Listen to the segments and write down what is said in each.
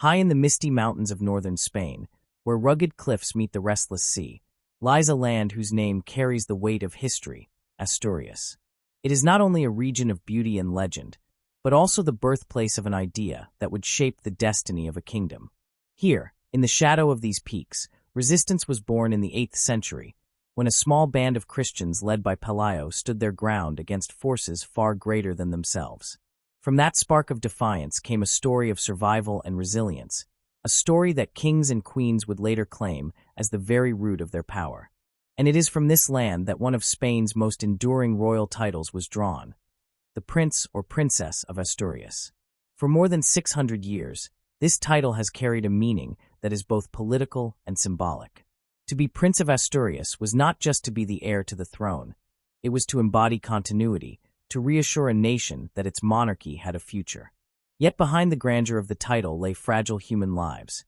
High in the misty mountains of northern Spain, where rugged cliffs meet the restless sea, lies a land whose name carries the weight of history, Asturias. It is not only a region of beauty and legend, but also the birthplace of an idea that would shape the destiny of a kingdom. Here, in the shadow of these peaks, resistance was born in the 8th century, when a small band of Christians led by Pelayo stood their ground against forces far greater than themselves. From that spark of defiance came a story of survival and resilience, a story that kings and queens would later claim as the very root of their power. And it is from this land that one of Spain's most enduring royal titles was drawn, the Prince or Princess of Asturias. For more than 600 years, this title has carried a meaning that is both political and symbolic. To be Prince of Asturias was not just to be the heir to the throne, it was to embody continuity, to reassure a nation that its monarchy had a future. Yet behind the grandeur of the title lay fragile human lives.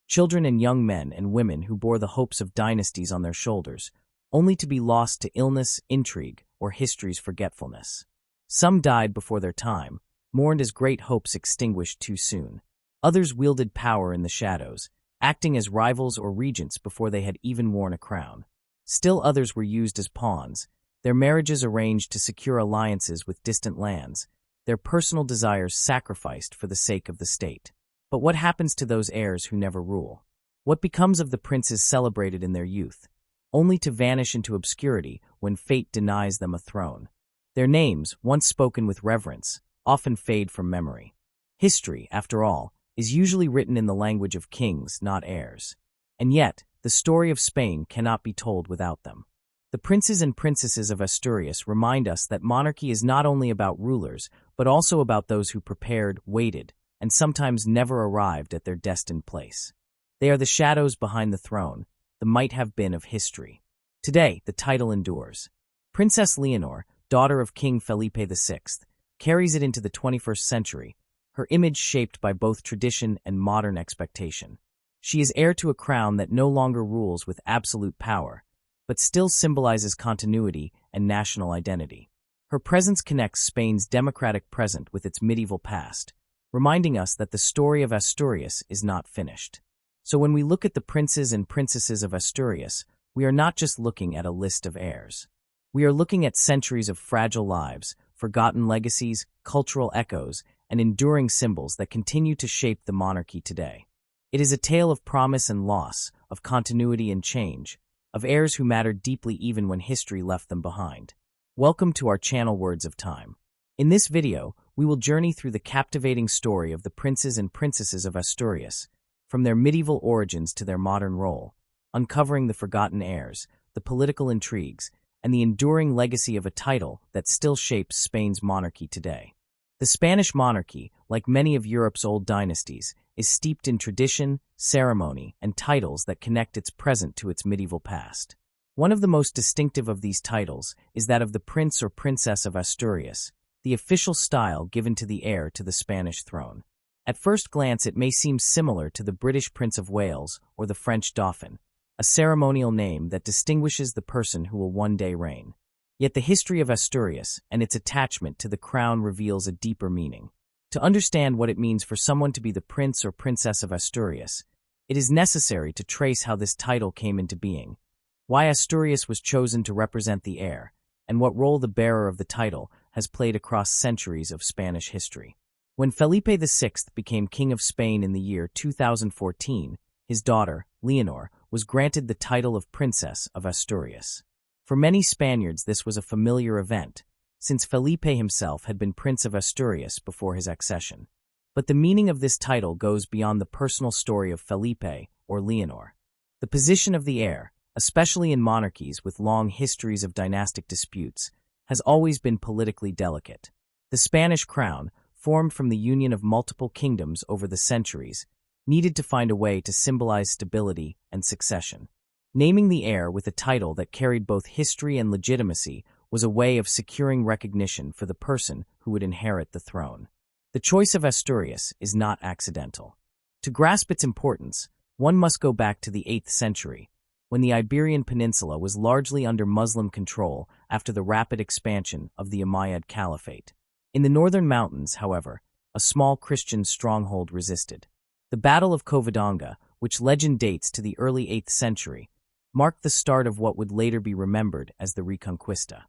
Children and young men and women who bore the hopes of dynasties on their shoulders, only to be lost to illness, intrigue, or history's forgetfulness. Some died before their time, mourned as great hopes extinguished too soon. Others wielded power in the shadows, acting as rivals or regents before they had even worn a crown. Still others were used as pawns, their marriages arranged to secure alliances with distant lands, their personal desires sacrificed for the sake of the state. But what happens to those heirs who never rule? What becomes of the princes celebrated in their youth, only to vanish into obscurity when fate denies them a throne? Their names, once spoken with reverence, often fade from memory. History, after all, is usually written in the language of kings, not heirs. And yet, the story of Spain cannot be told without them. The princes and princesses of Asturias remind us that monarchy is not only about rulers, but also about those who prepared, waited, and sometimes never arrived at their destined place. They are the shadows behind the throne, the might-have-been of history. Today, the title endures. Princess Leonor, daughter of King Felipe VI, carries it into the 21st century, her image shaped by both tradition and modern expectation. She is heir to a crown that no longer rules with absolute power, but still symbolizes continuity and national identity. Her presence connects Spain's democratic present with its medieval past, reminding us that the story of Asturias is not finished. So when we look at the princes and princesses of Asturias, we are not just looking at a list of heirs. We are looking at centuries of fragile lives, forgotten legacies, cultural echoes, and enduring symbols that continue to shape the monarchy today. It is a tale of promise and loss, of continuity and change, of heirs who mattered deeply even when history left them behind. Welcome to our channel Words of Time. In this video, we will journey through the captivating story of the princes and princesses of Asturias, from their medieval origins to their modern role, uncovering the forgotten heirs, the political intrigues, and the enduring legacy of a title that still shapes Spain's monarchy today. The Spanish monarchy, like many of Europe's old dynasties, is steeped in tradition, ceremony, and titles that connect its present to its medieval past. One of the most distinctive of these titles is that of the Prince or Princess of Asturias, the official style given to the heir to the Spanish throne. At first glance, it may seem similar to the British Prince of Wales or the French Dauphin, a ceremonial name that distinguishes the person who will one day reign. Yet the history of Asturias and its attachment to the crown reveals a deeper meaning. To understand what it means for someone to be the Prince or Princess of Asturias, it is necessary to trace how this title came into being, why Asturias was chosen to represent the heir, and what role the bearer of the title has played across centuries of Spanish history. When Felipe VI became King of Spain in the year 2014, his daughter, Leonor, was granted the title of Princess of Asturias. For many Spaniards, this was a familiar event, since Felipe himself had been Prince of Asturias before his accession. But the meaning of this title goes beyond the personal story of Felipe or Leonor. The position of the heir, especially in monarchies with long histories of dynastic disputes, has always been politically delicate. The Spanish crown, formed from the union of multiple kingdoms over the centuries, needed to find a way to symbolize stability and succession. Naming the heir with a title that carried both history and legitimacy was a way of securing recognition for the person who would inherit the throne. The choice of Asturias is not accidental. To grasp its importance, one must go back to the 8th century, when the Iberian Peninsula was largely under Muslim control after the rapid expansion of the Umayyad Caliphate. In the northern mountains, however, a small Christian stronghold resisted. The Battle of Covadonga, which legend dates to the early 8th century, marked the start of what would later be remembered as the Reconquista.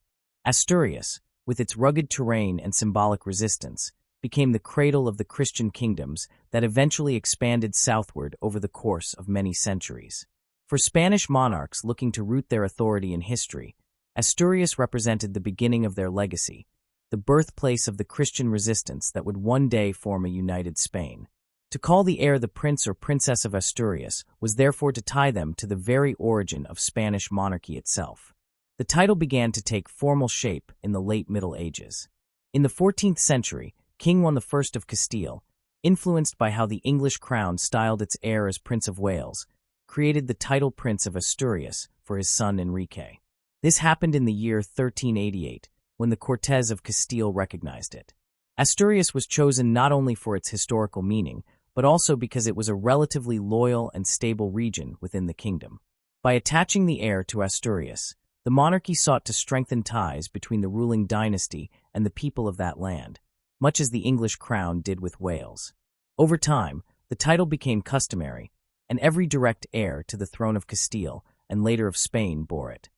Asturias, with its rugged terrain and symbolic resistance, became the cradle of the Christian kingdoms that eventually expanded southward over the course of many centuries. For Spanish monarchs looking to root their authority in history, Asturias represented the beginning of their legacy, the birthplace of the Christian resistance that would one day form a united Spain. To call the heir the Prince or Princess of Asturias was therefore to tie them to the very origin of Spanish monarchy itself. The title began to take formal shape in the late Middle Ages. In the 14th century, King Juan I of Castile, influenced by how the English crown styled its heir as Prince of Wales, created the title Prince of Asturias for his son Enrique. This happened in the year 1388, when the Cortes of Castile recognized it. Asturias was chosen not only for its historical meaning, but also because it was a relatively loyal and stable region within the kingdom. By attaching the heir to Asturias, the monarchy sought to strengthen ties between the ruling dynasty and the people of that land, much as the English crown did with Wales. Over time, the title became customary, and every direct heir to the throne of Castile and later of Spain bore it.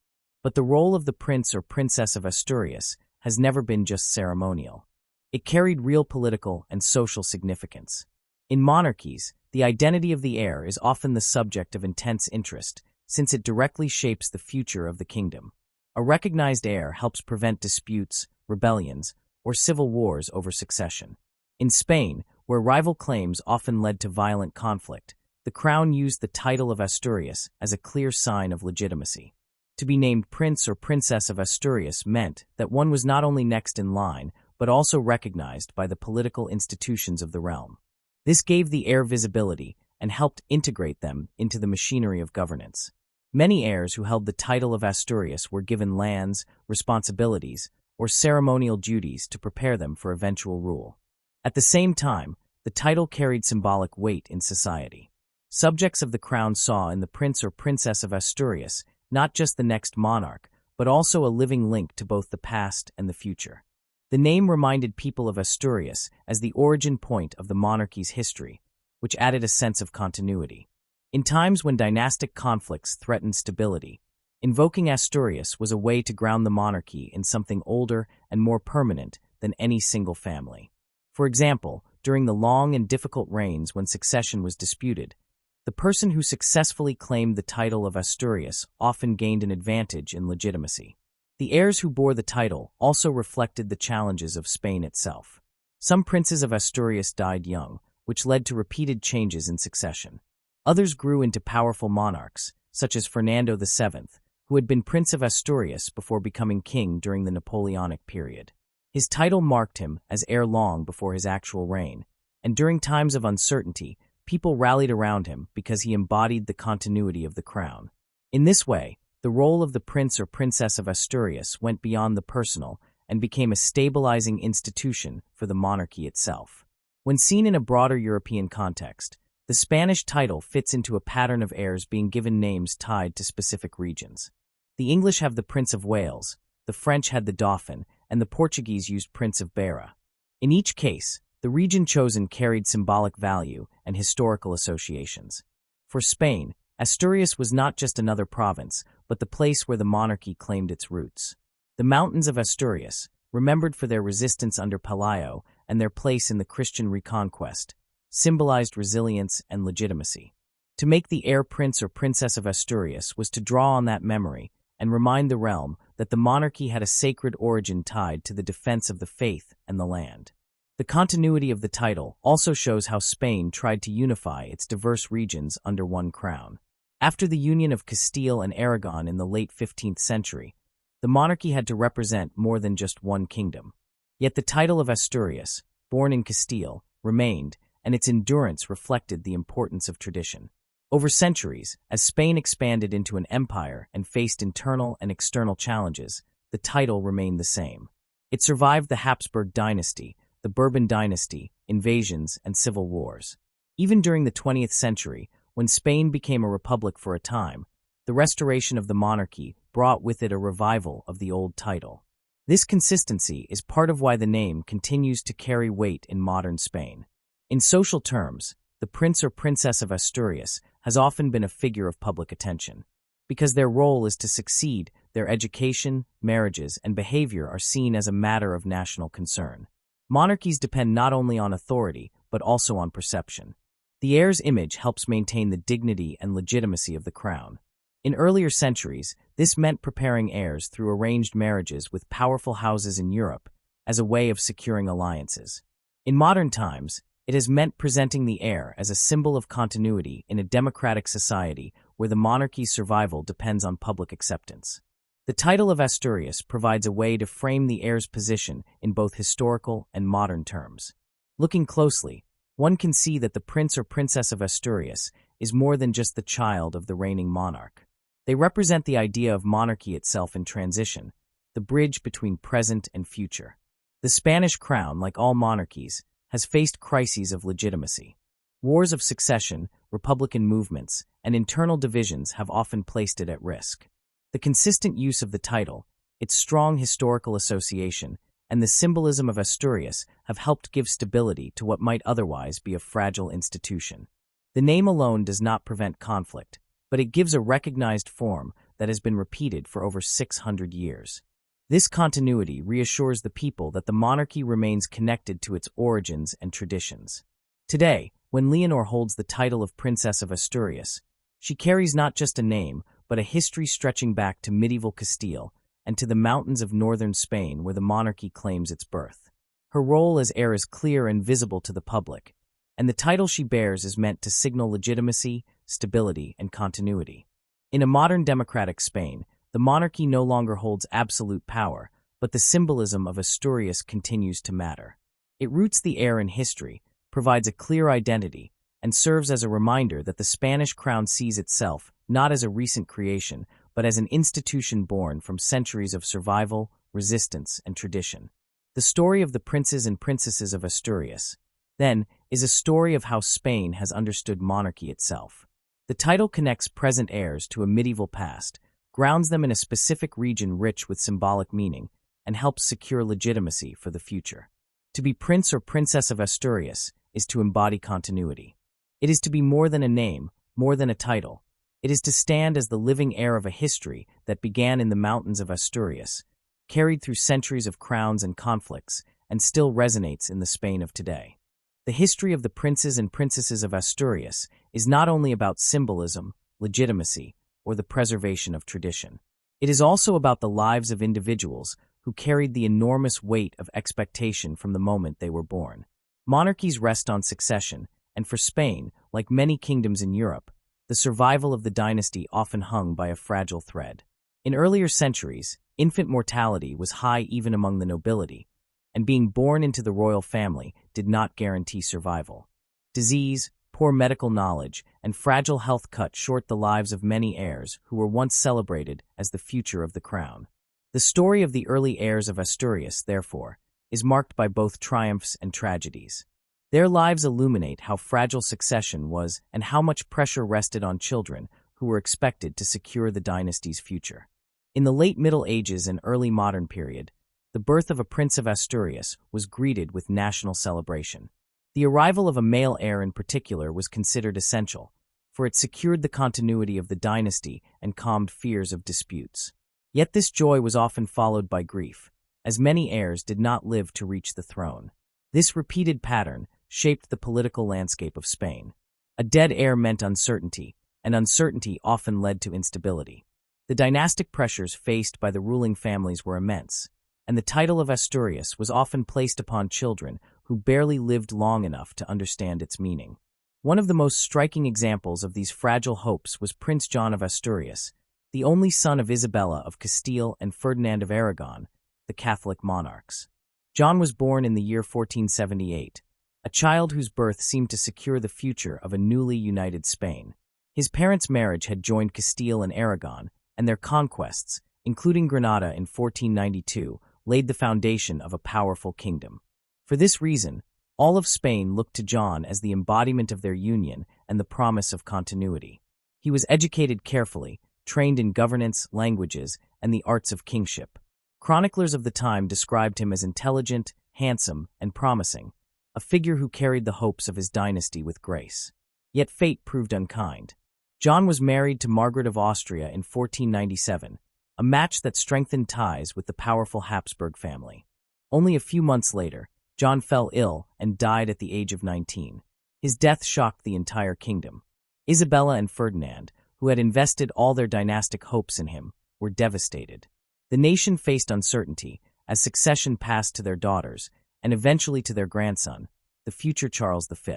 But the role of the Prince or Princess of Asturias has never been just ceremonial. It carried real political and social significance. In monarchies, the identity of the heir is often the subject of intense interest, since it directly shapes the future of the kingdom. A recognized heir helps prevent disputes, rebellions, or civil wars over succession. In Spain, where rival claims often led to violent conflict, the crown used the title of Asturias as a clear sign of legitimacy. To be named Prince or Princess of Asturias meant that one was not only next in line, but also recognized by the political institutions of the realm. This gave the heir visibility and helped integrate them into the machinery of governance. Many heirs who held the title of Asturias were given lands, responsibilities, or ceremonial duties to prepare them for eventual rule. At the same time, the title carried symbolic weight in society. Subjects of the crown saw in the Prince or Princess of Asturias not just the next monarch, but also a living link to both the past and the future. The name reminded people of Asturias as the origin point of the monarchy's history, which added a sense of continuity. In times when dynastic conflicts threatened stability, invoking Asturias was a way to ground the monarchy in something older and more permanent than any single family. For example, during the long and difficult reigns when succession was disputed, the person who successfully claimed the title of Asturias often gained an advantage in legitimacy. The heirs who bore the title also reflected the challenges of Spain itself. Some princes of Asturias died young, which led to repeated changes in succession. Others grew into powerful monarchs, such as Fernando VII, who had been Prince of Asturias before becoming king during the Napoleonic period. His title marked him as heir long before his actual reign, and during times of uncertainty, people rallied around him because he embodied the continuity of the crown. In this way, the role of the Prince or Princess of Asturias went beyond the personal and became a stabilizing institution for the monarchy itself. When seen in a broader European context, the Spanish title fits into a pattern of heirs being given names tied to specific regions. The English have the Prince of Wales, the French had the Dauphin, and the Portuguese used Prince of Beira. In each case, the region chosen carried symbolic value and historical associations. For Spain, Asturias was not just another province, but the place where the monarchy claimed its roots. The mountains of Asturias, remembered for their resistance under Pelayo and their place in the Christian reconquest, symbolized resilience and legitimacy. To make the heir Prince or Princess of Asturias was to draw on that memory and remind the realm that the monarchy had a sacred origin tied to the defense of the faith and the land. The continuity of the title also shows how Spain tried to unify its diverse regions under one crown. After the union of Castile and Aragon in the late 15th century, the monarchy had to represent more than just one kingdom. Yet the title of Asturias, born in Castile, remained, and its endurance reflected the importance of tradition. Over centuries, as Spain expanded into an empire and faced internal and external challenges, the title remained the same. It survived the Habsburg dynasty, the Bourbon dynasty, invasions, and civil wars. Even during the 20th century, when Spain became a republic for a time, the restoration of the monarchy brought with it a revival of the old title. This consistency is part of why the name continues to carry weight in modern Spain. In social terms, the prince or princess of Asturias has often been a figure of public attention. Because their role is to succeed, their education, marriages, and behavior are seen as a matter of national concern. Monarchies depend not only on authority, but also on perception. The heir's image helps maintain the dignity and legitimacy of the crown. In earlier centuries, this meant preparing heirs through arranged marriages with powerful houses in Europe as a way of securing alliances. In modern times, it has meant presenting the heir as a symbol of continuity in a democratic society where the monarchy's survival depends on public acceptance. The title of Asturias provides a way to frame the heir's position in both historical and modern terms. Looking closely, one can see that the prince or princess of Asturias is more than just the child of the reigning monarch. They represent the idea of monarchy itself in transition, the bridge between present and future. The Spanish crown, like all monarchies, has faced crises of legitimacy. Wars of succession, republican movements, and internal divisions have often placed it at risk. The consistent use of the title, its strong historical association, and the symbolism of Asturias have helped give stability to what might otherwise be a fragile institution. The name alone does not prevent conflict, but it gives a recognized form that has been repeated for over 600 years. This continuity reassures the people that the monarchy remains connected to its origins and traditions. Today, when Leonor holds the title of Princess of Asturias, she carries not just a name, but a history stretching back to medieval Castile and to the mountains of northern Spain where the monarchy claims its birth. Her role as heir is clear and visible to the public, and the title she bears is meant to signal legitimacy, stability, and continuity. In a modern democratic Spain, the monarchy no longer holds absolute power, but the symbolism of Asturias continues to matter. It roots the heir in history, provides a clear identity, and serves as a reminder that the Spanish crown sees itself not as a recent creation, but as an institution born from centuries of survival, resistance, and tradition. The story of the princes and princesses of Asturias, then, is a story of how Spain has understood monarchy itself. The title connects present heirs to a medieval past, grounds them in a specific region rich with symbolic meaning, and helps secure legitimacy for the future. To be prince or princess of Asturias is to embody continuity. It is to be more than a name, more than a title. It is to stand as the living heir of a history that began in the mountains of Asturias, carried through centuries of crowns and conflicts, and still resonates in the Spain of today. The history of the princes and princesses of Asturias is not only about symbolism, legitimacy, or the preservation of tradition. It is also about the lives of individuals who carried the enormous weight of expectation from the moment they were born. Monarchies rest on succession, and for Spain, like many kingdoms in Europe, the survival of the dynasty often hung by a fragile thread. In earlier centuries, infant mortality was high even among the nobility, and being born into the royal family did not guarantee survival. Disease, poor medical knowledge, and fragile health cut short the lives of many heirs who were once celebrated as the future of the crown. The story of the early heirs of Asturias, therefore, is marked by both triumphs and tragedies. Their lives illuminate how fragile succession was and how much pressure rested on children who were expected to secure the dynasty's future. In the late Middle Ages and early modern period, the birth of a prince of Asturias was greeted with national celebration. The arrival of a male heir in particular was considered essential, for it secured the continuity of the dynasty and calmed fears of disputes. Yet this joy was often followed by grief, as many heirs did not live to reach the throne. This repeated pattern shaped the political landscape of Spain. A dead heir meant uncertainty, and uncertainty often led to instability. The dynastic pressures faced by the ruling families were immense, and the title of Asturias was often placed upon children who barely lived long enough to understand its meaning. One of the most striking examples of these fragile hopes was Prince John of Asturias, the only son of Isabella of Castile and Ferdinand of Aragon, the Catholic monarchs. John was born in the year 1478, a child whose birth seemed to secure the future of a newly united Spain. His parents' marriage had joined Castile and Aragon, and their conquests, including Granada in 1492, laid the foundation of a powerful kingdom. For this reason, all of Spain looked to John as the embodiment of their union and the promise of continuity. He was educated carefully, trained in governance, languages, and the arts of kingship. Chroniclers of the time described him as intelligent, handsome, and promising, a figure who carried the hopes of his dynasty with grace. Yet fate proved unkind. John was married to Margaret of Austria in 1497, a match that strengthened ties with the powerful Habsburg family. Only a few months later, John fell ill and died at the age of 19. His death shocked the entire kingdom. Isabella and Ferdinand, who had invested all their dynastic hopes in him, were devastated. The nation faced uncertainty as succession passed to their daughters and eventually to their grandson, the future Charles V.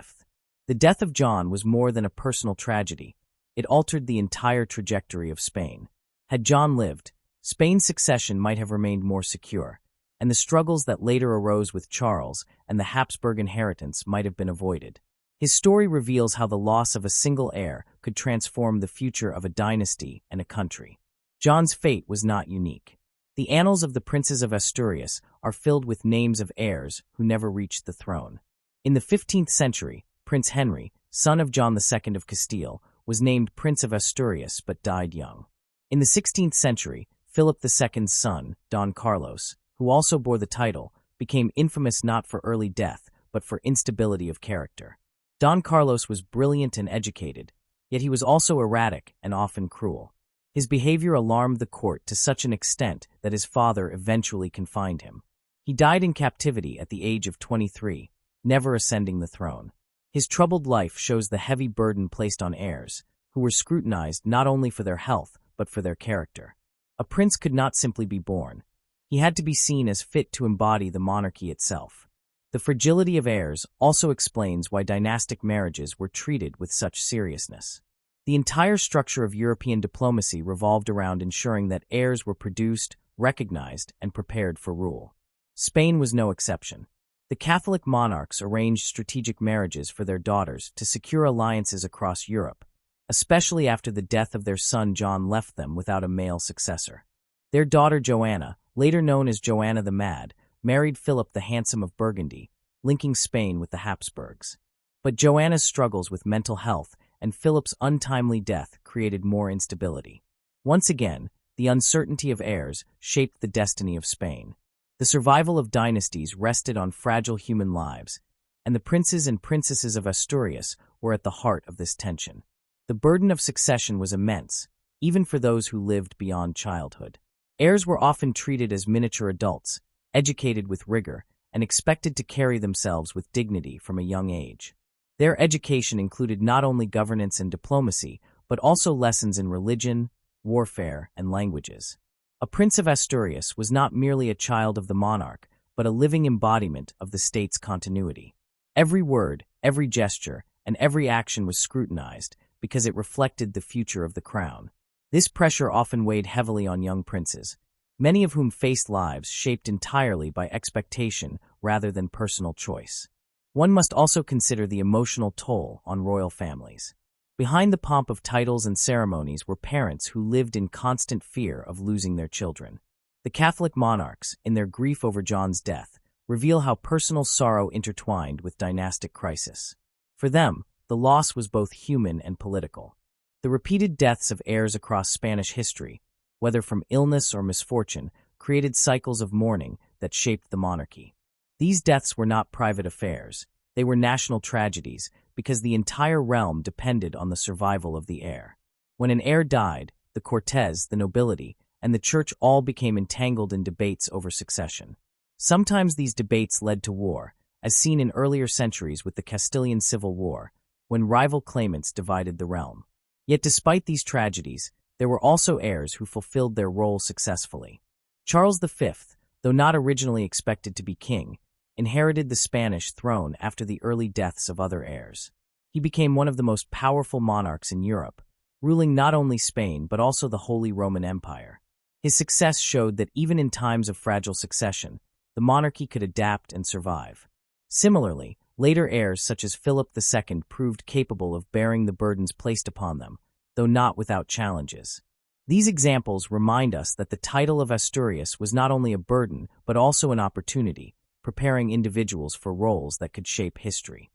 The death of John was more than a personal tragedy. It altered the entire trajectory of Spain. Had John lived, Spain's succession might have remained more secure, and the struggles that later arose with Charles and the Habsburg inheritance might have been avoided. His story reveals how the loss of a single heir could transform the future of a dynasty and a country. John's fate was not unique. The annals of the princes of Asturias are filled with names of heirs who never reached the throne. In the 15th century, Prince Henry, son of John II of Castile, was named Prince of Asturias but died young. In the 16th century, Philip II's son, Don Carlos, who also bore the title, became infamous not for early death but for instability of character. Don Carlos was brilliant and educated, yet he was also erratic and often cruel. His behavior alarmed the court to such an extent that his father eventually confined him. He died in captivity at the age of 23, never ascending the throne. His troubled life shows the heavy burden placed on heirs, who were scrutinized not only for their health but for their character. A prince could not simply be born. He had to be seen as fit to embody the monarchy itself. The fragility of heirs also explains why dynastic marriages were treated with such seriousness. The entire structure of European diplomacy revolved around ensuring that heirs were produced, recognized, and prepared for rule. Spain was no exception. The Catholic monarchs arranged strategic marriages for their daughters to secure alliances across Europe, especially after the death of their son John left them without a male successor. Their daughter Joanna, later known as Joanna the Mad, married Philip the Handsome of Burgundy, linking Spain with the Habsburgs. But Joanna's struggles with mental health and Philip's untimely death created more instability. Once again, the uncertainty of heirs shaped the destiny of Spain. The survival of dynasties rested on fragile human lives, and the princes and princesses of Asturias were at the heart of this tension. The burden of succession was immense, even for those who lived beyond childhood. Heirs were often treated as miniature adults, educated with rigor, and expected to carry themselves with dignity from a young age. Their education included not only governance and diplomacy, but also lessons in religion, warfare, and languages. A prince of Asturias was not merely a child of the monarch, but a living embodiment of the state's continuity. Every word, every gesture, and every action was scrutinized because it reflected the future of the crown. This pressure often weighed heavily on young princes, many of whom faced lives shaped entirely by expectation rather than personal choice. One must also consider the emotional toll on royal families. Behind the pomp of titles and ceremonies were parents who lived in constant fear of losing their children. The Catholic monarchs, in their grief over John's death, reveal how personal sorrow intertwined with dynastic crisis. For them, the loss was both human and political. The repeated deaths of heirs across Spanish history, whether from illness or misfortune, created cycles of mourning that shaped the monarchy. These deaths were not private affairs. They were national tragedies because the entire realm depended on the survival of the heir. When an heir died, the Cortes, the nobility, and the church all became entangled in debates over succession. Sometimes these debates led to war, as seen in earlier centuries with the Castilian Civil War, when rival claimants divided the realm. Yet despite these tragedies, there were also heirs who fulfilled their role successfully. Charles V, though not originally expected to be king, inherited the Spanish throne after the early deaths of other heirs. He became one of the most powerful monarchs in Europe, ruling not only Spain but also the Holy Roman Empire. His success showed that even in times of fragile succession, the monarchy could adapt and survive. Similarly, later heirs such as Philip II proved capable of bearing the burdens placed upon them, though not without challenges. These examples remind us that the title of Asturias was not only a burden but also an opportunity, preparing individuals for roles that could shape history.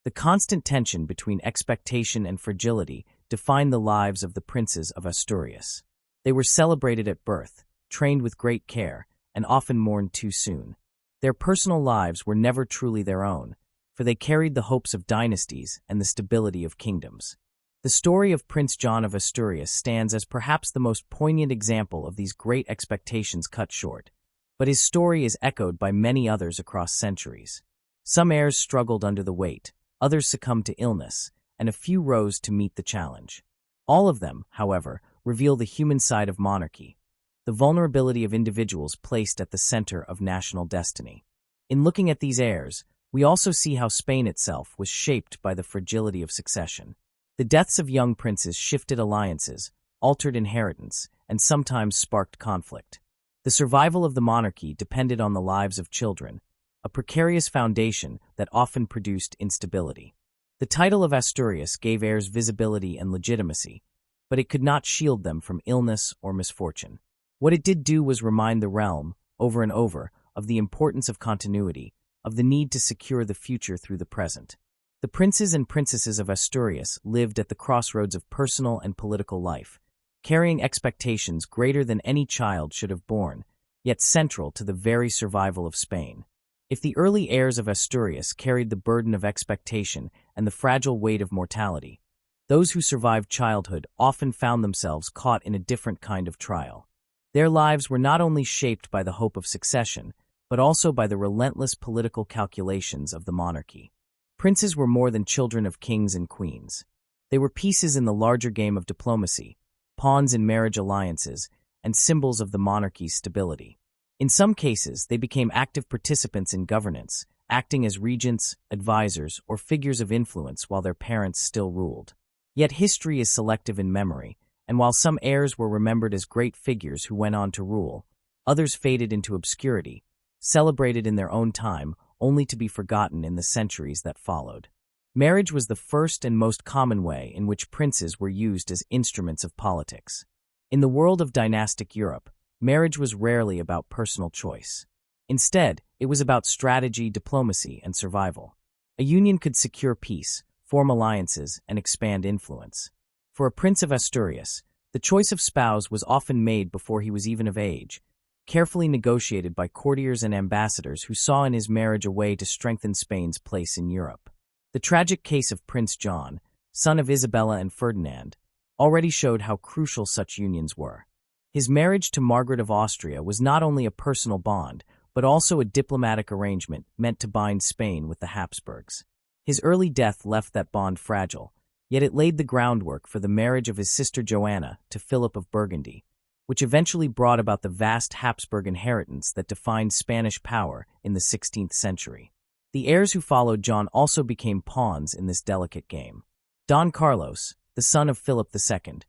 The constant tension between expectation and fragility defined the lives of the princes of Asturias. They were celebrated at birth, trained with great care, and often mourned too soon. Their personal lives were never truly their own, for they carried the hopes of dynasties and the stability of kingdoms. The story of Prince John of Asturias stands as perhaps the most poignant example of these great expectations cut short, but his story is echoed by many others across centuries. Some heirs struggled under the weight, others succumbed to illness, and a few rose to meet the challenge. All of them, however, reveal the human side of monarchy, the vulnerability of individuals placed at the center of national destiny. In looking at these heirs, we also see how Spain itself was shaped by the fragility of succession. The deaths of young princes shifted alliances, altered inheritance, and sometimes sparked conflict. The survival of the monarchy depended on the lives of children, a precarious foundation that often produced instability. The title of Asturias gave heirs visibility and legitimacy, but it could not shield them from illness or misfortune. What it did do was remind the realm, over and over, of the importance of continuity, of the need to secure the future through the present. The princes and princesses of Asturias lived at the crossroads of personal and political life, carrying expectations greater than any child should have borne, yet central to the very survival of Spain. If the early heirs of Asturias carried the burden of expectation and the fragile weight of mortality, those who survived childhood often found themselves caught in a different kind of trial. Their lives were not only shaped by the hope of succession, but also by the relentless political calculations of the monarchy. Princes were more than children of kings and queens. They were pieces in the larger game of diplomacy, pawns in marriage alliances, and symbols of the monarchy's stability. In some cases, they became active participants in governance, acting as regents, advisors, or figures of influence while their parents still ruled. Yet history is selective in memory, and while some heirs were remembered as great figures who went on to rule, others faded into obscurity, celebrated in their own time, only to be forgotten in the centuries that followed. Marriage was the first and most common way in which princes were used as instruments of politics. In the world of dynastic Europe, marriage was rarely about personal choice. Instead, it was about strategy, diplomacy, and survival. A union could secure peace, form alliances, and expand influence. For a prince of Asturias, the choice of spouse was often made before he was even of age, carefully negotiated by courtiers and ambassadors who saw in his marriage a way to strengthen Spain's place in Europe. The tragic case of Prince John, son of Isabella and Ferdinand, already showed how crucial such unions were. His marriage to Margaret of Austria was not only a personal bond, but also a diplomatic arrangement meant to bind Spain with the Habsburgs. His early death left that bond fragile, yet it laid the groundwork for the marriage of his sister Joanna to Philip of Burgundy, which eventually brought about the vast Habsburg inheritance that defined Spanish power in the 16th century. The heirs who followed John also became pawns in this delicate game. Don Carlos, the son of Philip II,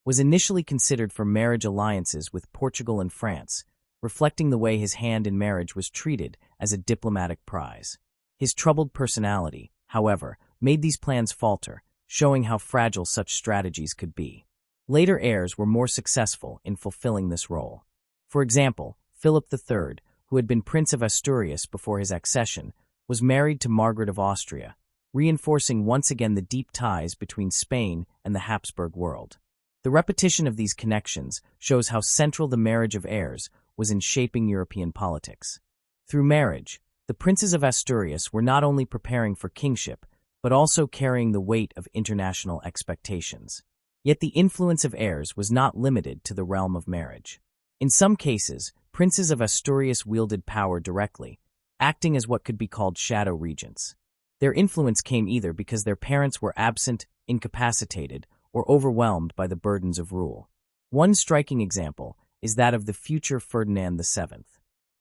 was initially considered for marriage alliances with Portugal and France, reflecting the way his hand in marriage was treated as a diplomatic prize. His troubled personality, however, made these plans falter, showing how fragile such strategies could be. Later heirs were more successful in fulfilling this role. For example, Philip III, who had been Prince of Asturias before his accession, was married to Margaret of Austria, reinforcing once again the deep ties between Spain and the Habsburg world. The repetition of these connections shows how central the marriage of heirs was in shaping European politics. Through marriage, the princes of Asturias were not only preparing for kingship, but also carrying the weight of international expectations. Yet the influence of heirs was not limited to the realm of marriage. In some cases, princes of Asturias wielded power directly, acting as what could be called shadow regents. Their influence came either because their parents were absent, incapacitated, or overwhelmed by the burdens of rule. One striking example is that of the future Ferdinand VII.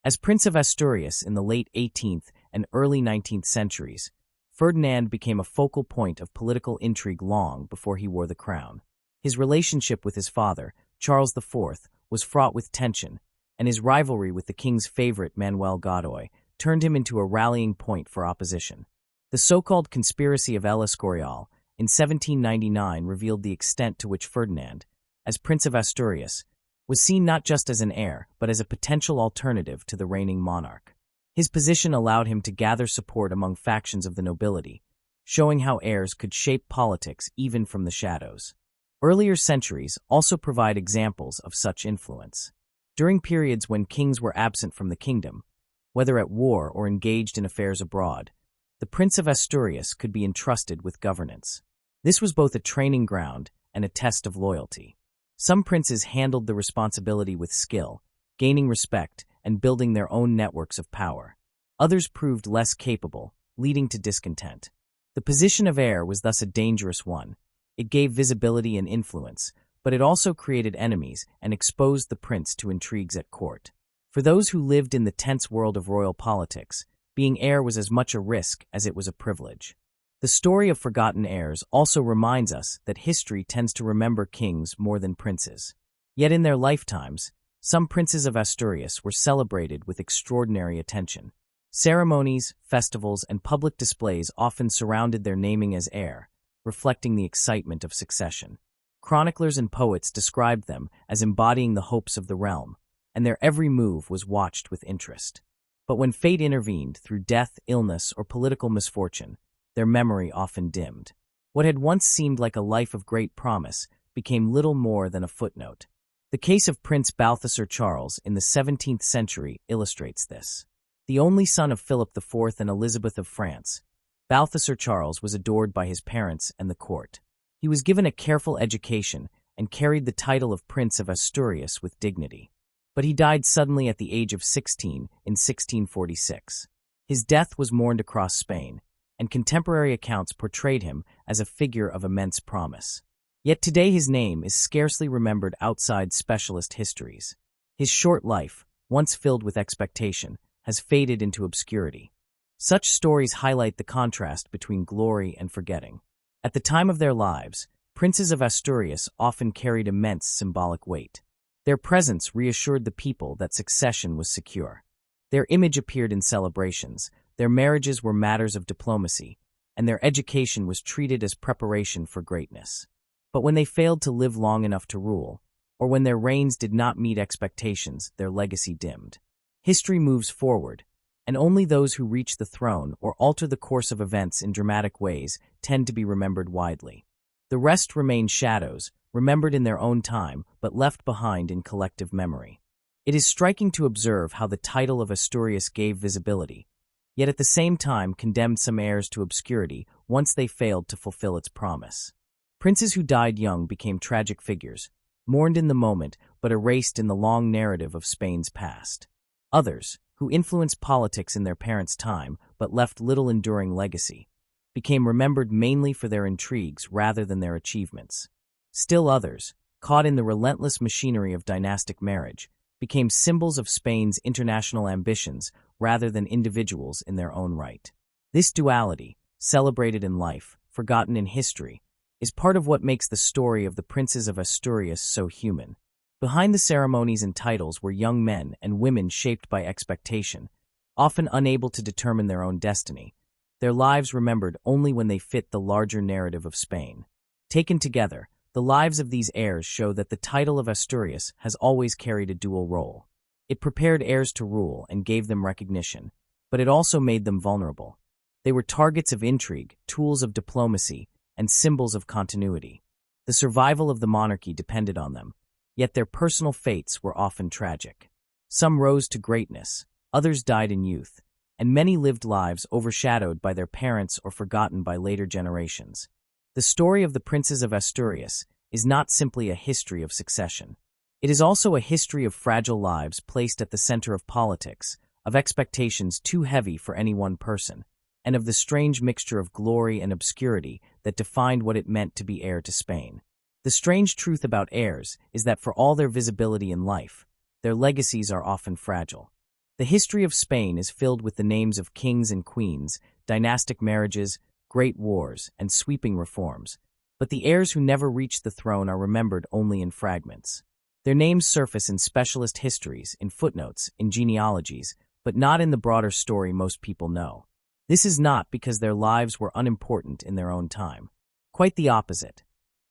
As Prince of Asturias in the late 18th and early 19th centuries, Ferdinand became a focal point of political intrigue long before he wore the crown. His relationship with his father, Charles IV, was fraught with tension, and his rivalry with the king's favorite Manuel Godoy turned him into a rallying point for opposition. The so-called conspiracy of El Escorial in 1799 revealed the extent to which Ferdinand, as Prince of Asturias, was seen not just as an heir, but as a potential alternative to the reigning monarch. His position allowed him to gather support among factions of the nobility, showing how heirs could shape politics even from the shadows. Earlier centuries also provide examples of such influence. During periods when kings were absent from the kingdom, whether at war or engaged in affairs abroad, the Prince of Asturias could be entrusted with governance. This was both a training ground and a test of loyalty. Some princes handled the responsibility with skill, gaining respect and building their own networks of power. Others proved less capable, leading to discontent. The position of heir was thus a dangerous one. It gave visibility and influence, but it also created enemies and exposed the prince to intrigues at court. For those who lived in the tense world of royal politics, being heir was as much a risk as it was a privilege. The story of forgotten heirs also reminds us that history tends to remember kings more than princes. Yet in their lifetimes, some princes of Asturias were celebrated with extraordinary attention. Ceremonies, festivals, and public displays often surrounded their naming as heir, reflecting the excitement of succession. Chroniclers and poets described them as embodying the hopes of the realm, and their every move was watched with interest. But when fate intervened through death, illness, or political misfortune, their memory often dimmed. What had once seemed like a life of great promise became little more than a footnote. The case of Prince Balthasar Charles in the 17th century illustrates this. The only son of Philip IV and Elizabeth of France, Balthasar Charles was adored by his parents and the court. He was given a careful education and carried the title of Prince of Asturias with dignity. But he died suddenly at the age of 16 in 1646. His death was mourned across Spain, and contemporary accounts portrayed him as a figure of immense promise. Yet today his name is scarcely remembered outside specialist histories. His short life, once filled with expectation, has faded into obscurity. Such stories highlight the contrast between glory and forgetting. At the time of their lives, princes of Asturias often carried immense symbolic weight. Their presence reassured the people that succession was secure. Their image appeared in celebrations, their marriages were matters of diplomacy, and their education was treated as preparation for greatness. But when they failed to live long enough to rule, or when their reigns did not meet expectations, their legacy dimmed. History moves forward, and only those who reach the throne or alter the course of events in dramatic ways tend to be remembered widely. The rest remain shadows, remembered in their own time, but left behind in collective memory. It is striking to observe how the title of Asturias gave visibility, yet at the same time condemned some heirs to obscurity once they failed to fulfill its promise. Princes who died young became tragic figures, mourned in the moment but erased in the long narrative of Spain's past. Others, who influenced politics in their parents' time but left little enduring legacy, became remembered mainly for their intrigues rather than their achievements. Still others, caught in the relentless machinery of dynastic marriage, became symbols of Spain's international ambitions rather than individuals in their own right. This duality, celebrated in life, forgotten in history, is part of what makes the story of the Princes of Asturias so human. Behind the ceremonies and titles were young men and women shaped by expectation, often unable to determine their own destiny, their lives remembered only when they fit the larger narrative of Spain. Taken together, the lives of these heirs show that the title of Asturias has always carried a dual role. It prepared heirs to rule and gave them recognition, but it also made them vulnerable. They were targets of intrigue, tools of diplomacy, and symbols of continuity. The survival of the monarchy depended on them, yet their personal fates were often tragic. Some rose to greatness, others died in youth, and many lived lives overshadowed by their parents or forgotten by later generations. The story of the Princes of Asturias is not simply a history of succession. It is also a history of fragile lives placed at the center of politics, of expectations too heavy for any one person, and of the strange mixture of glory and obscurity that defined what it meant to be heir to Spain. The strange truth about heirs is that for all their visibility in life, their legacies are often fragile. The history of Spain is filled with the names of kings and queens, dynastic marriages, great wars, and sweeping reforms, but the heirs who never reached the throne are remembered only in fragments. Their names surface in specialist histories, in footnotes, in genealogies, but not in the broader story most people know. This is not because their lives were unimportant in their own time. Quite the opposite.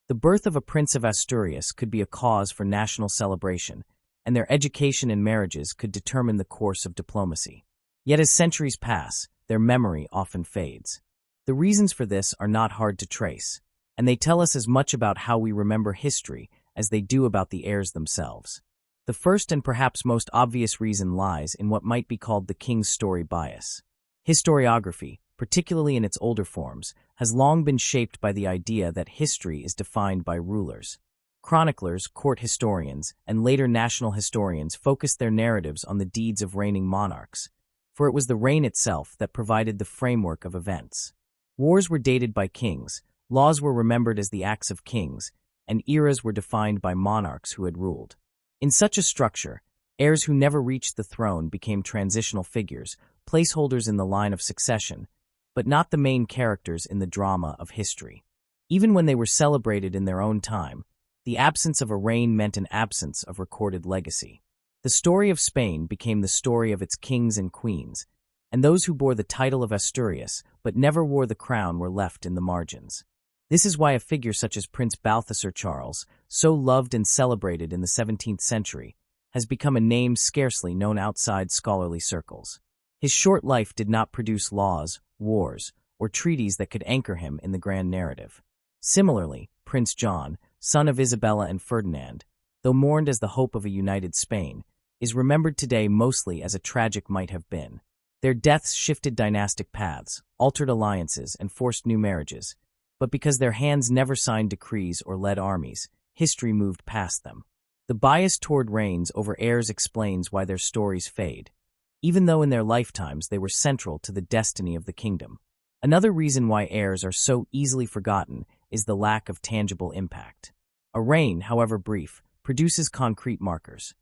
The birth of a Prince of Asturias could be a cause for national celebration, and their education and marriages could determine the course of diplomacy. Yet as centuries pass, their memory often fades. The reasons for this are not hard to trace, and they tell us as much about how we remember history as they do about the heirs themselves. The first and perhaps most obvious reason lies in what might be called the king's story bias. Historiography, particularly in its older forms, has long been shaped by the idea that history is defined by rulers. Chroniclers, court historians, and later national historians focused their narratives on the deeds of reigning monarchs, for it was the reign itself that provided the framework of events. Wars were dated by kings, laws were remembered as the acts of kings, and eras were defined by monarchs who had ruled. In such a structure, heirs who never reached the throne became transitional figures, placeholders in the line of succession, but not the main characters in the drama of history. Even when they were celebrated in their own time, the absence of a reign meant an absence of recorded legacy. The story of Spain became the story of its kings and queens, and those who bore the title of Asturias but never wore the crown were left in the margins. This is why a figure such as Prince Balthasar Charles, so loved and celebrated in the 17th century, has become a name scarcely known outside scholarly circles. His short life did not produce laws, wars, or treaties that could anchor him in the grand narrative. Similarly, Prince John, son of Isabella and Ferdinand, though mourned as the hope of a united Spain, is remembered today mostly as a tragic might have been. Their deaths shifted dynastic paths, altered alliances, and forced new marriages, but because their hands never signed decrees or led armies, history moved past them. The bias toward reigns over heirs explains why their stories fade, even though in their lifetimes they were central to the destiny of the kingdom. Another reason why heirs are so easily forgotten is the lack of tangible impact. A reign, however brief, produces concrete markers.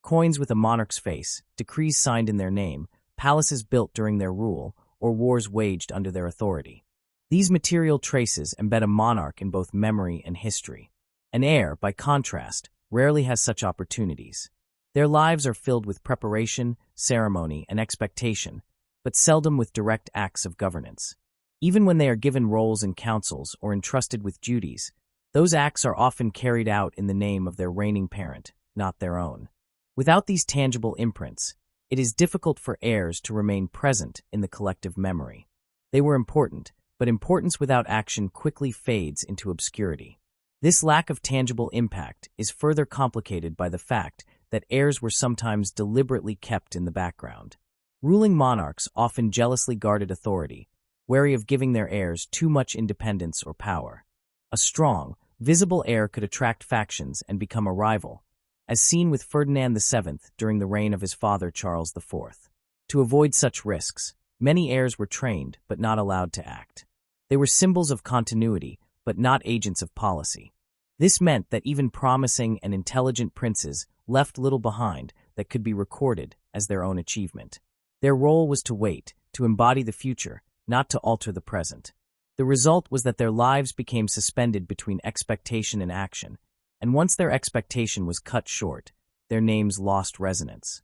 Coins with a monarch's face, decrees signed in their name, palaces built during their rule, or wars waged under their authority. These material traces embed a monarch in both memory and history. An heir, by contrast, rarely has such opportunities. Their lives are filled with preparation, ceremony, and expectation, but seldom with direct acts of governance. Even when they are given roles in councils or entrusted with duties, those acts are often carried out in the name of their reigning parent, not their own. Without these tangible imprints, it is difficult for heirs to remain present in the collective memory. They were important, but importance without action quickly fades into obscurity. This lack of tangible impact is further complicated by the fact that heirs were sometimes deliberately kept in the background. Ruling monarchs often jealously guarded authority, wary of giving their heirs too much independence or power. A strong, visible heir could attract factions and become a rival, as seen with Ferdinand VII during the reign of his father Charles IV. To avoid such risks, many heirs were trained but not allowed to act. They were symbols of continuity, but not agents of policy. This meant that even promising and intelligent princes left little behind that could be recorded as their own achievement. Their role was to wait, to embody the future, not to alter the present. The result was that their lives became suspended between expectation and action, and once their expectation was cut short, their names lost resonance.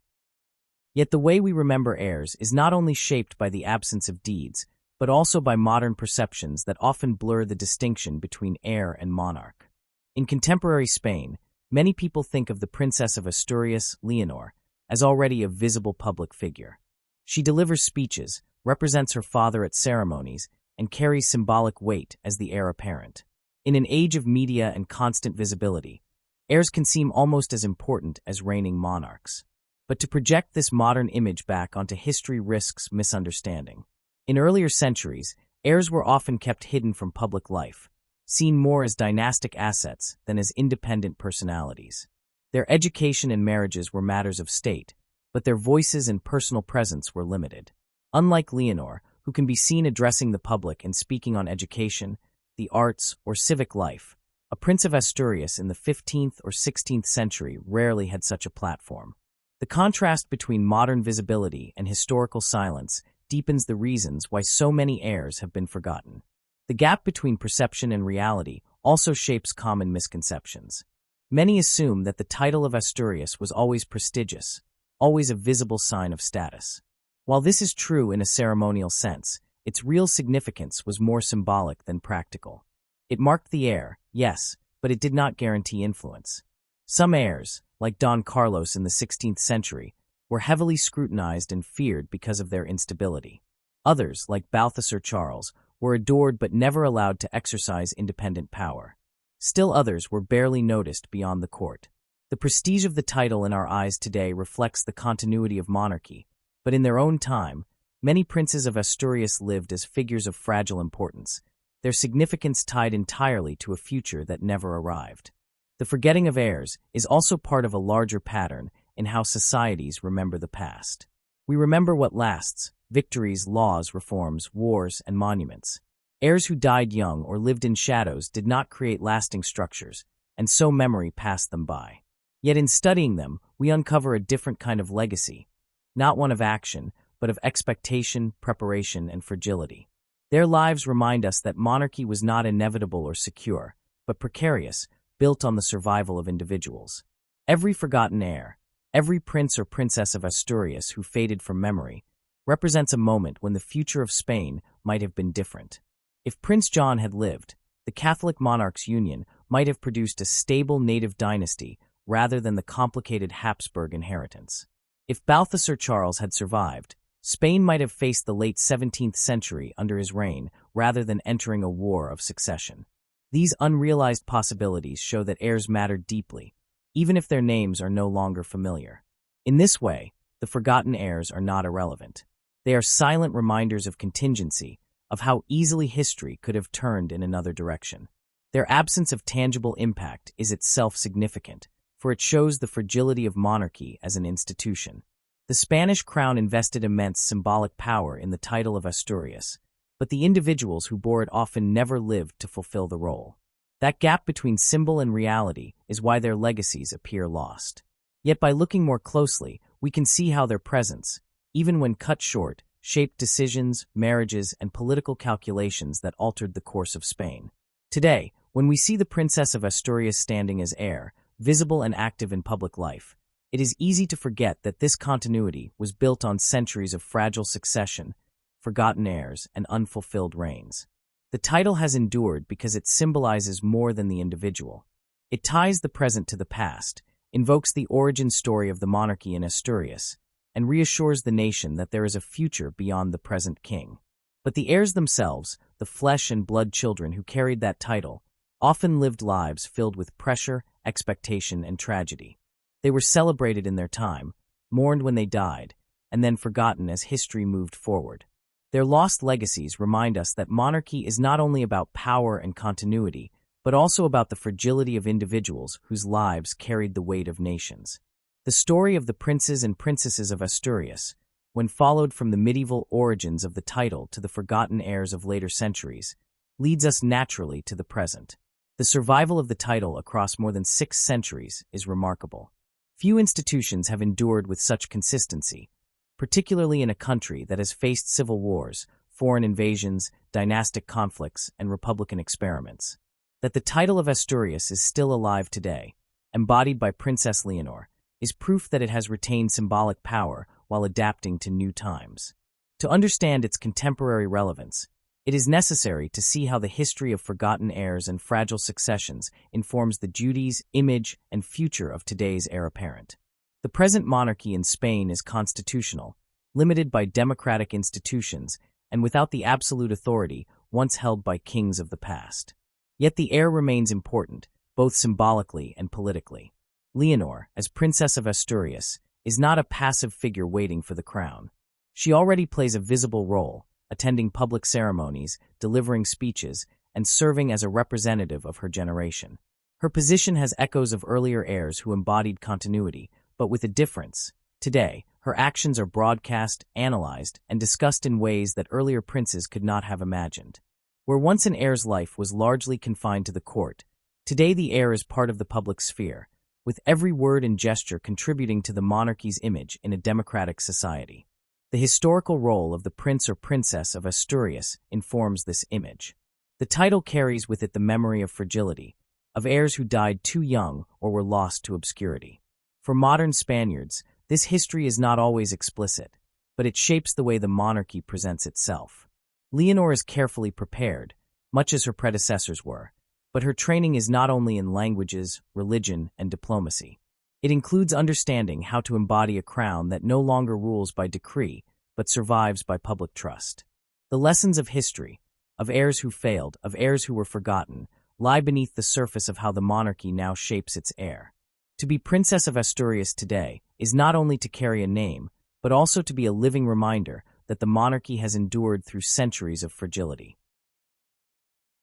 Yet the way we remember heirs is not only shaped by the absence of deeds, but also by modern perceptions that often blur the distinction between heir and monarch. In contemporary Spain, many people think of the Princess of Asturias, Leonor, as already a visible public figure. She delivers speeches, represents her father at ceremonies, and carries symbolic weight as the heir apparent. In an age of media and constant visibility, heirs can seem almost as important as reigning monarchs. But to project this modern image back onto history risks misunderstanding. In earlier centuries, heirs were often kept hidden from public life, seen more as dynastic assets than as independent personalities. Their education and marriages were matters of state, but their voices and personal presence were limited. Unlike Leonor, who can be seen addressing the public and speaking on education, the arts, or civic life, a prince of Asturias in the 15th or 16th century rarely had such a platform. The contrast between modern visibility and historical silence deepens the reasons why so many heirs have been forgotten. The gap between perception and reality also shapes common misconceptions. Many assume that the title of Asturias was always prestigious, always a visible sign of status. While this is true in a ceremonial sense, its real significance was more symbolic than practical. It marked the heir, yes, but it did not guarantee influence. Some heirs, like Don Carlos in the 16th century, were heavily scrutinized and feared because of their instability. Others, like Balthasar Charles, were adored but never allowed to exercise independent power. Still others were barely noticed beyond the court. The prestige of the title in our eyes today reflects the continuity of monarchy, but in their own time, Many princes of Asturias lived as figures of fragile importance, their significance tied entirely to a future that never arrived. The forgetting of heirs is also part of a larger pattern in how societies remember the past. We remember what lasts: victories, laws, reforms, wars, and monuments. Heirs who died young or lived in shadows did not create lasting structures, and so memory passed them by. Yet in studying them, we uncover a different kind of legacy, not one of action, but of expectation, preparation, and fragility. Their lives remind us that monarchy was not inevitable or secure, but precarious, built on the survival of individuals. Every forgotten heir, every prince or princess of Asturias who faded from memory, represents a moment when the future of Spain might have been different. If Prince John had lived, the Catholic monarchs' union might have produced a stable native dynasty rather than the complicated Habsburg inheritance. If Balthasar Charles had survived, Spain might have faced the late 17th century under his reign rather than entering a war of succession. These unrealized possibilities show that heirs matter deeply, even if their names are no longer familiar. In this way, the forgotten heirs are not irrelevant. They are silent reminders of contingency, of how easily history could have turned in another direction. Their absence of tangible impact is itself significant, for it shows the fragility of monarchy as an institution. The Spanish crown invested immense symbolic power in the title of Asturias, but the individuals who bore it often never lived to fulfill the role. That gap between symbol and reality is why their legacies appear lost. Yet by looking more closely, we can see how their presence, even when cut short, shaped decisions, marriages, and political calculations that altered the course of Spain. Today, when we see the Princess of Asturias standing as heir, visible and active in public life, it is easy to forget that this continuity was built on centuries of fragile succession, forgotten heirs, and unfulfilled reigns. The title has endured because it symbolizes more than the individual. It ties the present to the past, invokes the origin story of the monarchy in Asturias, and reassures the nation that there is a future beyond the present king. But the heirs themselves, the flesh and blood children who carried that title, often lived lives filled with pressure, expectation, and tragedy. They were celebrated in their time, mourned when they died, and then forgotten as history moved forward. Their lost legacies remind us that monarchy is not only about power and continuity, but also about the fragility of individuals whose lives carried the weight of nations. The story of the princes and princesses of Asturias, when followed from the medieval origins of the title to the forgotten heirs of later centuries, leads us naturally to the present. The survival of the title across more than 6 centuries is remarkable. Few institutions have endured with such consistency, particularly in a country that has faced civil wars, foreign invasions, dynastic conflicts, and republican experiments. That the title of Asturias is still alive today, embodied by Princess Leonor, is proof that it has retained symbolic power while adapting to new times. To understand its contemporary relevance, it is necessary to see how the history of forgotten heirs and fragile successions informs the duties, image, and future of today's heir apparent. The present monarchy in Spain is constitutional, limited by democratic institutions, and without the absolute authority once held by kings of the past. Yet the heir remains important, both symbolically and politically. Leonor, as Princess of Asturias, is not a passive figure waiting for the crown. She already plays a visible role, attending public ceremonies, delivering speeches, and serving as a representative of her generation. Her position has echoes of earlier heirs who embodied continuity, but with a difference. Today, her actions are broadcast, analyzed, and discussed in ways that earlier princes could not have imagined. Where once an heir's life was largely confined to the court, today the heir is part of the public sphere, with every word and gesture contributing to the monarchy's image in a democratic society. The historical role of the prince or princess of Asturias informs this image. The title carries with it the memory of fragility, of heirs who died too young or were lost to obscurity. For modern Spaniards, this history is not always explicit, but it shapes the way the monarchy presents itself. Leonor is carefully prepared, much as her predecessors were, but her training is not only in languages, religion, and diplomacy. It includes understanding how to embody a crown that no longer rules by decree, but survives by public trust. The lessons of history, of heirs who failed, of heirs who were forgotten, lie beneath the surface of how the monarchy now shapes its heir. To be Princess of Asturias today is not only to carry a name, but also to be a living reminder that the monarchy has endured through centuries of fragility.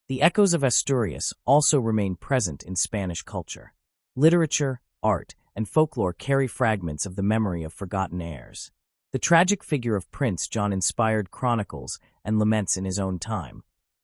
The echoes of Asturias also remain present in Spanish culture. Literature, art, and folklore carry fragments of the memory of forgotten heirs. The tragic figure of Prince John inspired chronicles and laments in his own time,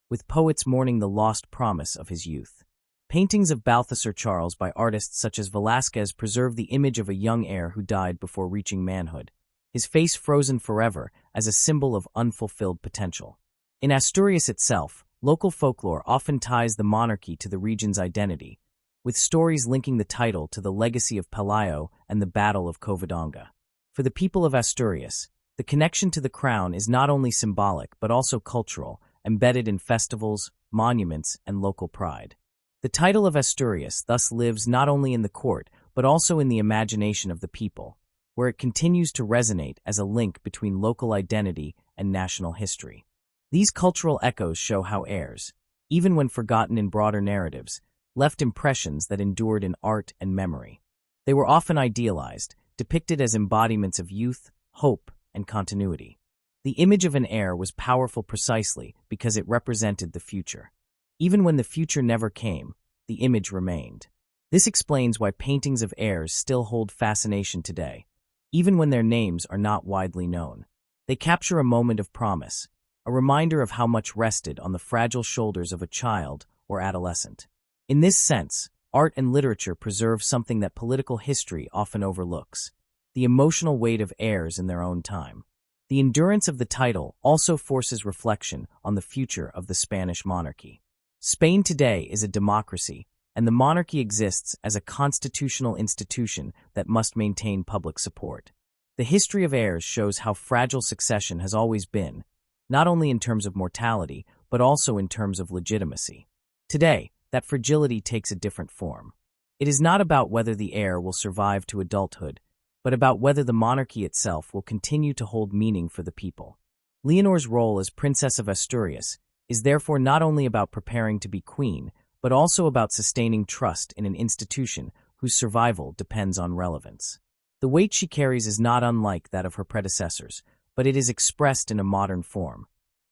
with poets mourning the lost promise of his youth. Paintings of Balthasar Charles by artists such as Velázquez preserve the image of a young heir who died before reaching manhood, his face frozen forever as a symbol of unfulfilled potential. In Asturias itself, local folklore often ties the monarchy to the region's identity, with stories linking the title to the legacy of Pelayo and the Battle of Covadonga. For the people of Asturias, the connection to the crown is not only symbolic but also cultural, embedded in festivals, monuments, and local pride. The title of Asturias thus lives not only in the court but also in the imagination of the people, where it continues to resonate as a link between local identity and national history. These cultural echoes show how heirs, even when forgotten in broader narratives, left impressions that endured in art and memory. They were often idealized, depicted as embodiments of youth, hope, and continuity. The image of an heir was powerful precisely because it represented the future. Even when the future never came, the image remained. This explains why paintings of heirs still hold fascination today, even when their names are not widely known. They capture a moment of promise, a reminder of how much rested on the fragile shoulders of a child or adolescent. In this sense, art and literature preserve something that political history often overlooks: the emotional weight of heirs in their own time. The endurance of the title also forces reflection on the future of the Spanish monarchy. Spain today is a democracy, and the monarchy exists as a constitutional institution that must maintain public support. The history of heirs shows how fragile succession has always been, not only in terms of mortality, but also in terms of legitimacy. Today, that fragility takes a different form. It is not about whether the heir will survive to adulthood, but about whether the monarchy itself will continue to hold meaning for the people. Leonor's role as Princess of Asturias is therefore not only about preparing to be queen, but also about sustaining trust in an institution whose survival depends on relevance. The weight she carries is not unlike that of her predecessors, but it is expressed in a modern form.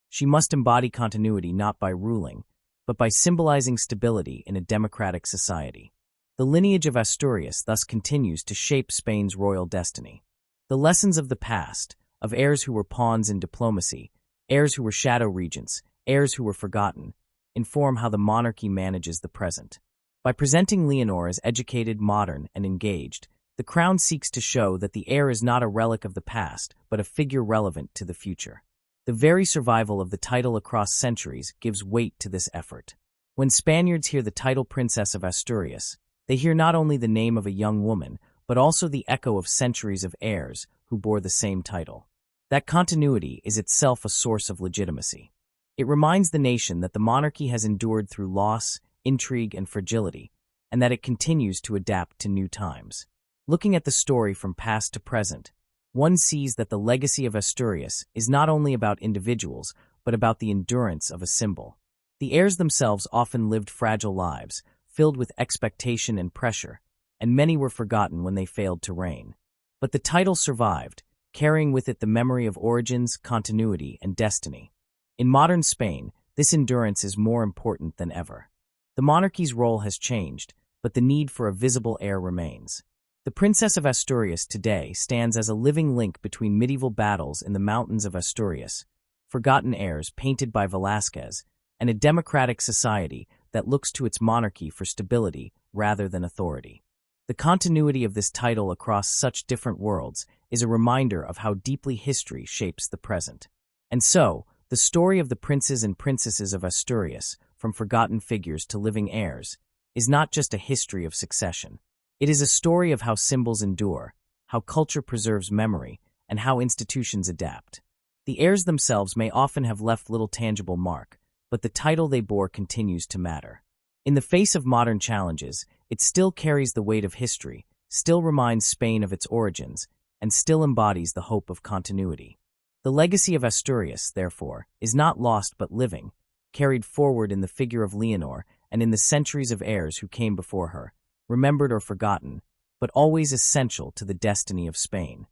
She must embody continuity not by ruling, but by symbolizing stability in a democratic society. The lineage of Asturias thus continues to shape Spain's royal destiny. The lessons of the past, of heirs who were pawns in diplomacy, heirs who were shadow regents, heirs who were forgotten, inform how the monarchy manages the present. By presenting Leonor as educated, modern, and engaged, the crown seeks to show that the heir is not a relic of the past, but a figure relevant to the future. The very survival of the title across centuries gives weight to this effort. When Spaniards hear the title Princess of Asturias, they hear not only the name of a young woman, but also the echo of centuries of heirs who bore the same title. That continuity is itself a source of legitimacy. It reminds the nation that the monarchy has endured through loss, intrigue, and fragility, and that it continues to adapt to new times. Looking at the story from past to present, one sees that the legacy of Asturias is not only about individuals, but about the endurance of a symbol. The heirs themselves often lived fragile lives, filled with expectation and pressure, and many were forgotten when they failed to reign. But the title survived, carrying with it the memory of origins, continuity, and destiny. In modern Spain, this endurance is more important than ever. The monarchy's role has changed, but the need for a visible heir remains. The Princess of Asturias today stands as a living link between medieval battles in the mountains of Asturias, forgotten heirs painted by Velázquez, and a democratic society that looks to its monarchy for stability rather than authority. The continuity of this title across such different worlds is a reminder of how deeply history shapes the present. And so, the story of the princes and princesses of Asturias, from forgotten figures to living heirs, is not just a history of succession. It is a story of how symbols endure, how culture preserves memory, and how institutions adapt. The heirs themselves may often have left little tangible mark, but the title they bore continues to matter. In the face of modern challenges, it still carries the weight of history, still reminds Spain of its origins, and still embodies the hope of continuity. The legacy of Asturias, therefore, is not lost but living, carried forward in the figure of Leonor and in the centuries of heirs who came before her, remembered or forgotten, but always essential to the destiny of Spain.